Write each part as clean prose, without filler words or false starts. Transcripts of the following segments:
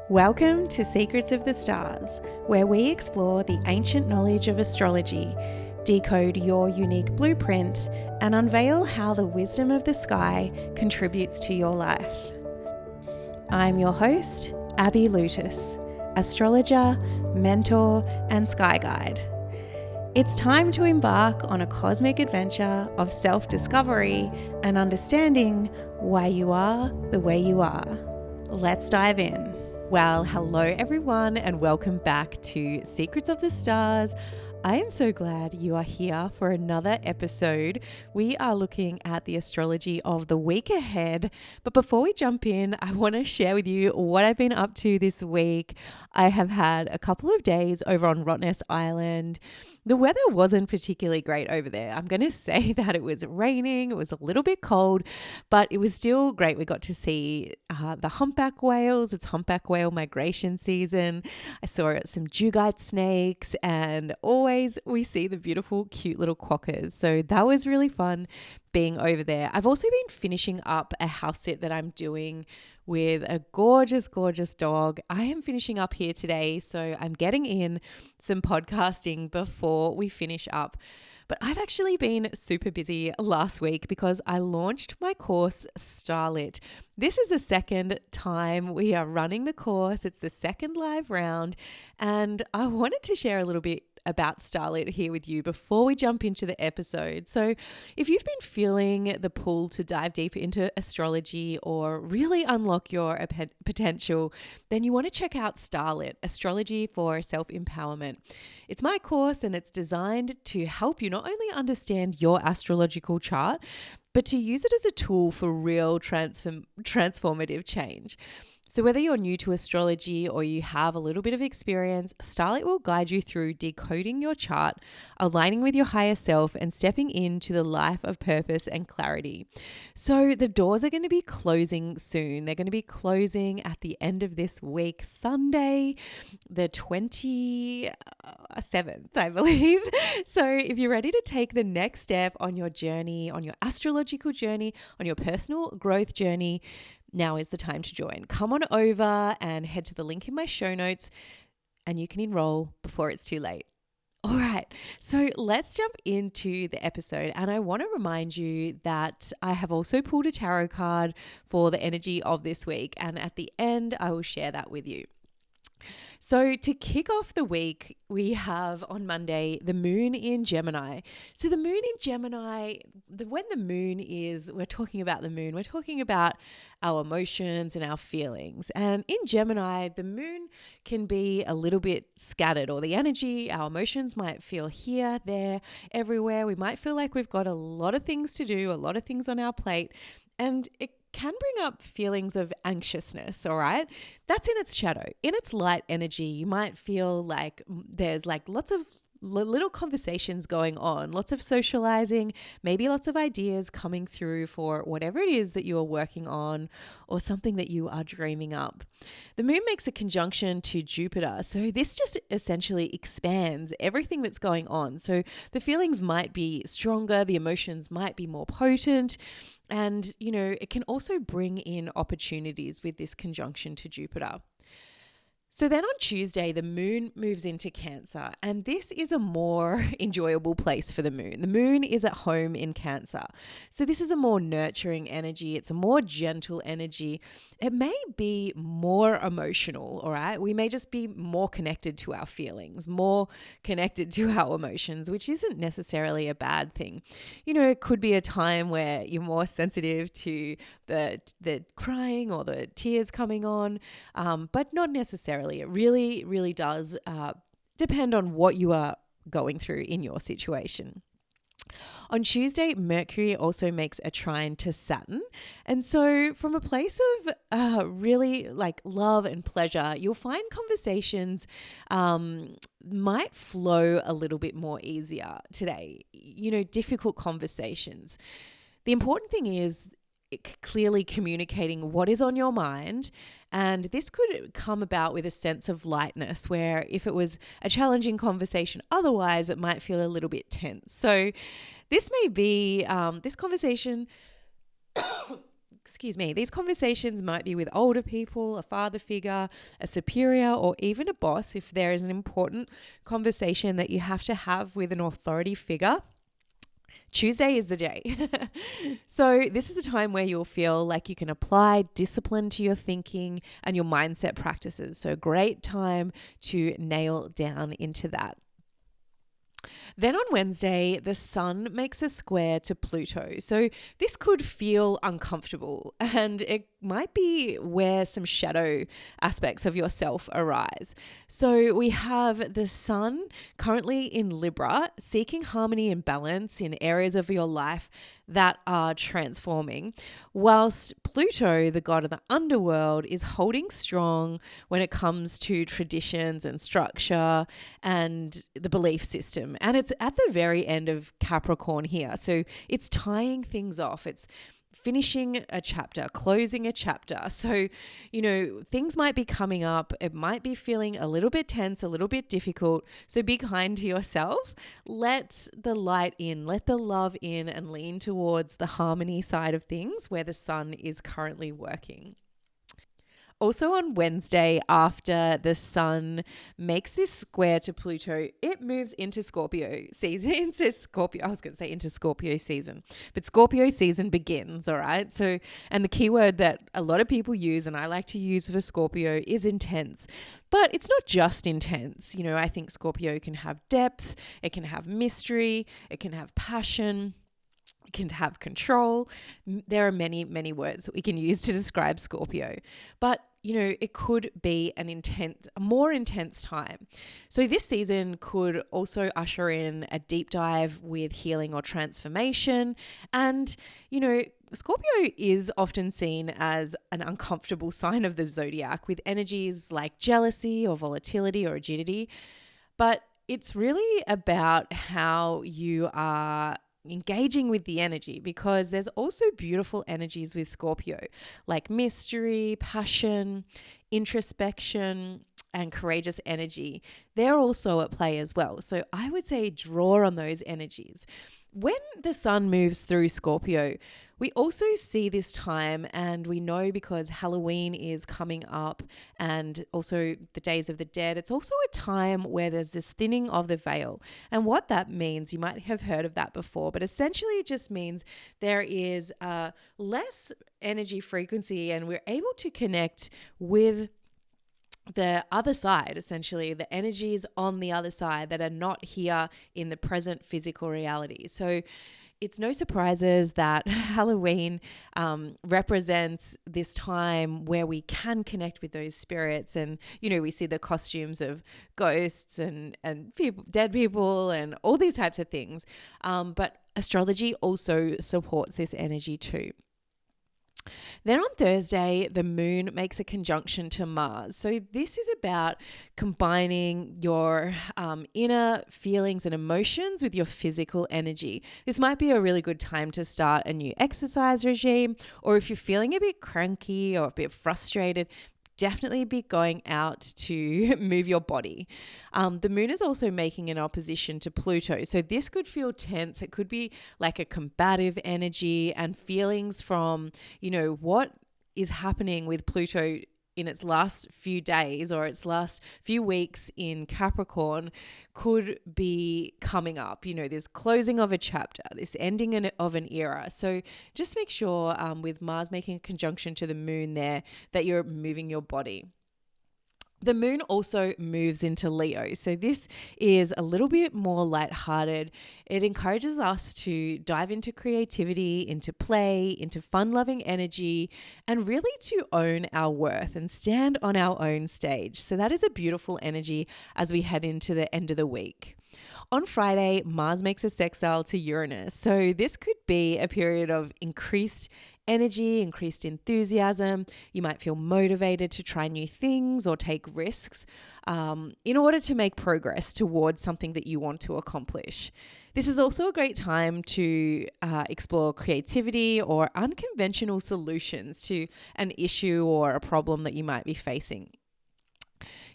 Welcome to Secrets of the Stars, where we explore the ancient knowledge of astrology, decode your unique blueprint, and unveil how the wisdom of the sky contributes to your life. I'm your host, Abby Lutus, astrologer, mentor, and sky guide. It's time to embark on a cosmic adventure of self-discovery and understanding why you are the way you are. Let's dive in. Well, hello everyone and welcome back to Secrets of the Stars. I am so glad you are here for another episode. We are looking at the astrology of the week ahead. But before we jump in, I want to share with you what I've been up to this week. I have had a couple of days over on Rottnest Island. The weather wasn't particularly great over there. I'm going to say that it was raining, it was a little bit cold, but it was still great. We got to see the humpback whales. It's humpback whale migration season. I saw some dugite snakes, and always we see the beautiful, cute little quokkas. So that was really fun being over there. I've also been finishing up a house sit that I'm doing with a gorgeous, gorgeous dog. I am finishing up here today, so I'm getting in some podcasting before we finish up. But I've actually been super busy last week because I launched my course, Starlit. This is the second time we are running the course. It's the second live round, and I wanted to share a little bit about Starlit here with you before we jump into the episode. So if you've been feeling the pull to dive deeper into astrology or really unlock your potential, then you want to check out Starlit, Astrology for Self-Empowerment. It's my course and it's designed to help you not only understand your astrological chart, but to use it as a tool for real transformative change. So whether you're new to astrology or you have a little bit of experience, Starlit will guide you through decoding your chart, aligning with your higher self, and stepping into the life of purpose and clarity. So the doors are going to be closing soon. They're going to be closing at the end of this week, Sunday, the 27th, I believe. So if you're ready to take the next step on your journey, on your astrological journey, on your personal growth journey, now is the time to join. Come on over and head to the link in my show notes and you can enroll before it's too late. All right, so let's jump into the episode. And I want to remind you that I have also pulled a tarot card for the energy of this week. And at the end, I will share that with you. So to kick off the week, we have on Monday, the moon in Gemini. So the moon in Gemini, when the moon is, we're talking about the moon, we're talking about our emotions and our feelings. And in Gemini, the moon can be a little bit scattered, or the energy, our emotions might feel here, there, everywhere. We might feel like we've got a lot of things to do, a lot of things on our plate, and it can bring up feelings of anxiousness, all right? That's in its shadow. In its light energy, you might feel like there's like lots of little conversations going on, lots of socializing, maybe lots of ideas coming through for whatever it is that you are working on or something that you are dreaming up. The moon makes a conjunction to Jupiter, so this just essentially expands everything that's going on. So the feelings might be stronger, the emotions might be more potent, and, you know, it can also bring in opportunities with this conjunction to Jupiter. So then on Tuesday, the moon moves into Cancer, and this is a more enjoyable place for the moon. The moon is at home in Cancer. So this is a more nurturing energy. It's a more gentle energy. It may be more emotional, all right? We may just be more connected to our feelings, more connected to our emotions, which isn't necessarily a bad thing. You know, it could be a time where you're more sensitive to the crying or the tears coming on, but not necessarily. It really, really does depend on what you are going through in your situation. On Tuesday, Mercury also makes a trine to Saturn. And so from a place of really like love and pleasure, you'll find conversations might flow a little bit more easier today. You know, difficult conversations. The important thing is clearly communicating what is on your mind. And this could come about with a sense of lightness, where if it was a challenging conversation, otherwise it might feel a little bit tense. So this may be, this conversation, these conversations might be with older people, a father figure, a superior, or even a boss if there is an important conversation that you have to have with an authority figure. Tuesday is the day. So this is a time where you'll feel like you can apply discipline to your thinking and your mindset practices. So great time to nail down into that. Then on Wednesday, the sun makes a square to Pluto. So this could feel uncomfortable, and it might be where some shadow aspects of yourself arise. So we have the sun currently in Libra, seeking harmony and balance in areas of your life that are transforming, whilst Pluto, the god of the underworld, is holding strong when it comes to traditions and structure and the belief system. And it's at the very end of Capricorn here. So it's tying things off. It's finishing a chapter, closing a chapter. So, things might be coming up. It might be feeling a little bit tense, a little bit difficult. So be kind to yourself. Let the light in, let the love in, and lean towards the harmony side of things where the sun is currently working. Also on Wednesday, after the sun makes this square to Pluto, it moves into Scorpio season, into Scorpio season, but Scorpio season begins, all right? So, and the keyword that a lot of people use, and I like to use for Scorpio, is intense. But it's not just intense. I think Scorpio can have depth, it can have mystery, it can have passion, can have control. There are many, many words that we can use to describe Scorpio. But, it could be a more intense time. So this season could also usher in a deep dive with healing or transformation. And, Scorpio is often seen as an uncomfortable sign of the zodiac with energies like jealousy or volatility or rigidity. But it's really about how you are engaging with the energy, because there's also beautiful energies with Scorpio, like mystery, passion, introspection, and courageous energy. They're also at play as well. So I would say draw on those energies. When the sun moves through Scorpio, we also see this time, and we know because Halloween is coming up and also the Days of the Dead, it's also a time where there's this thinning of the veil. And what that means, you might have heard of that before, but essentially it just means there is less energy frequency and we're able to connect with the other side, essentially the energies on the other side that are not here in the present physical reality. So it's no surprises that Halloween represents this time where we can connect with those spirits, and we see the costumes of ghosts and people, dead people, and all these types of things. But astrology also supports this energy too. Then on Thursday, the moon makes a conjunction to Mars. So this is about combining your inner feelings and emotions with your physical energy. This might be a really good time to start a new exercise regime, or if you're feeling a bit cranky or a bit frustrated, definitely be going out to move your body. The moon is also making an opposition to Pluto. So this could feel tense. It could be like a combative energy, and feelings from, what is happening with Pluto in its last few days or its last few weeks in Capricorn could be coming up. This closing of a chapter, this ending of an era. So just make sure with Mars making a conjunction to the moon there that you're moving your body. The moon also moves into Leo. So this is a little bit more lighthearted. It encourages us to dive into creativity, into play, into fun-loving energy, and really to own our worth and stand on our own stage. So that is a beautiful energy as we head into the end of the week. On Friday, Mars makes a sextile to Uranus. So this could be a period of increased energy, increased enthusiasm. You might feel motivated to try new things or take risks in order to make progress towards something that you want to accomplish. This is also a great time to explore creativity or unconventional solutions to an issue or a problem that you might be facing.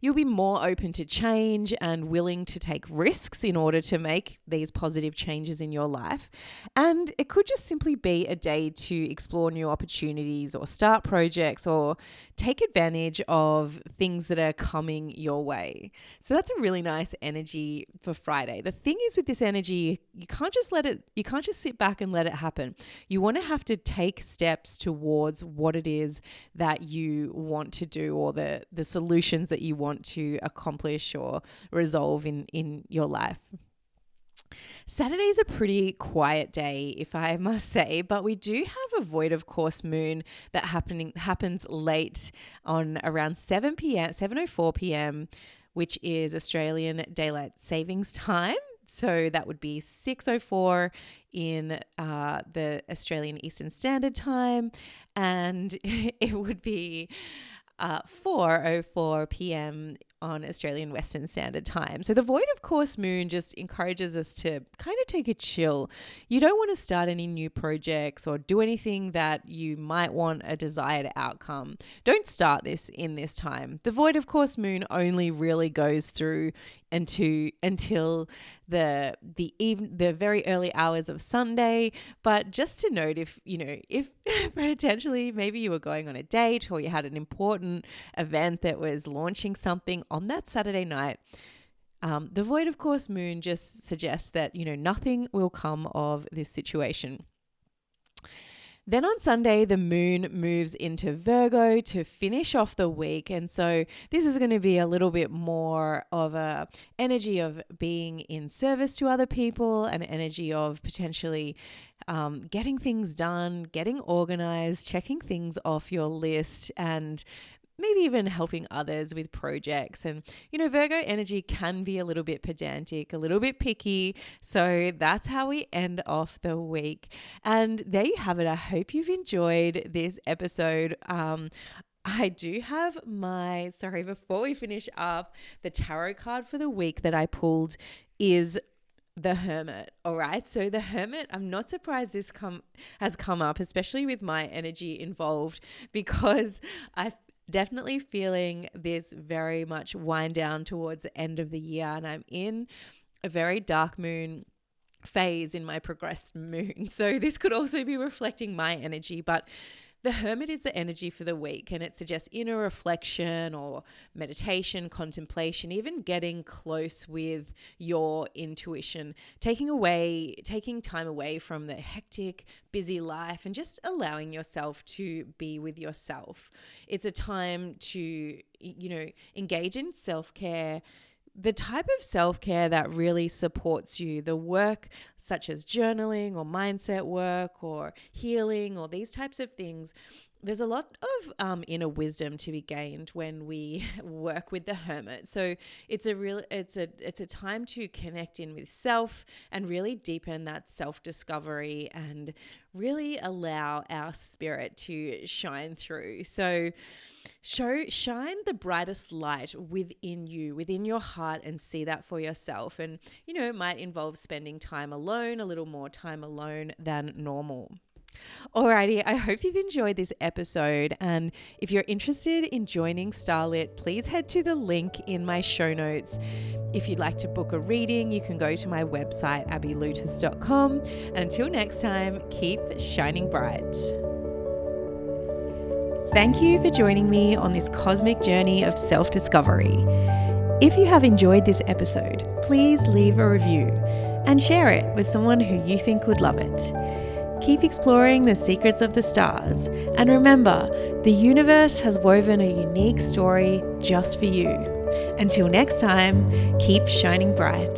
You'll be more open to change and willing to take risks in order to make these positive changes in your life. And it could just simply be a day to explore new opportunities or start projects or take advantage of things that are coming your way. So that's a really nice energy for Friday. The thing is with this energy, you can't just sit back and let it happen. You want to have to take steps towards what it is that you want to do, or the solutions that you want to accomplish or resolve in your life. Saturday's a pretty quiet day, if I must say, but we do have a void of course moon that happens late on around 7:04 p.m., which is Australian Daylight Savings Time. So that would be 6:04 in the Australian Eastern Standard Time, and it would be 4:04 p.m. on Australian Western Standard Time. So the void of course moon just encourages us to kind of take a chill. You don't want to start any new projects or do anything that you might want a desired outcome. Don't start this in this time. The void of course moon only really goes through until the very early hours of Sunday. But just to note, if potentially maybe you were going on a date or you had an important event that was launching something on that Saturday night, the void of course moon just suggests that nothing will come of this situation. Then on Sunday, the moon moves into Virgo to finish off the week. And so this is going to be a little bit more of a energy of being in service to other people, an energy of potentially getting things done, getting organized, checking things off your list, and maybe even helping others with projects. And, Virgo energy can be a little bit pedantic, a little bit picky. So that's how we end off the week. And there you have it. I hope you've enjoyed this episode. I do have before we finish up, the tarot card for the week that I pulled is the Hermit. All right. So the Hermit, I'm not surprised this has come up, especially with my energy involved, because I definitely feeling this very much wind down towards the end of the year, and I'm in a very dark moon phase in my progressed moon. So this could also be reflecting my energy, but the Hermit is the energy for the week, and it suggests inner reflection or meditation, contemplation, even getting close with your intuition, taking time away from the hectic, busy life and just allowing yourself to be with yourself. It's a time to, engage in self-care, the type of self-care that really supports you, the work such as journaling or mindset work or healing or these types of things. There's a lot of inner wisdom to be gained when we work with the Hermit. So it's a time to connect in with self and really deepen that self-discovery and really allow our spirit to shine through. So shine the brightest light within you, within your heart, and see that for yourself. And, it might involve spending time alone, a little more time alone than normal. Alrighty, I hope you've enjoyed this episode, and if you're interested in joining Starlit, please head to the link in my show notes. If you'd like to book a reading, you can go to my website, abbylutis.com. And until next time, keep shining bright. Thank you for joining me on this cosmic journey of self-discovery. If you have enjoyed this episode, please leave a review and share it with someone who you think would love it. Keep exploring the secrets of the stars, and remember, the universe has woven a unique story just for you. Until next time, keep shining bright.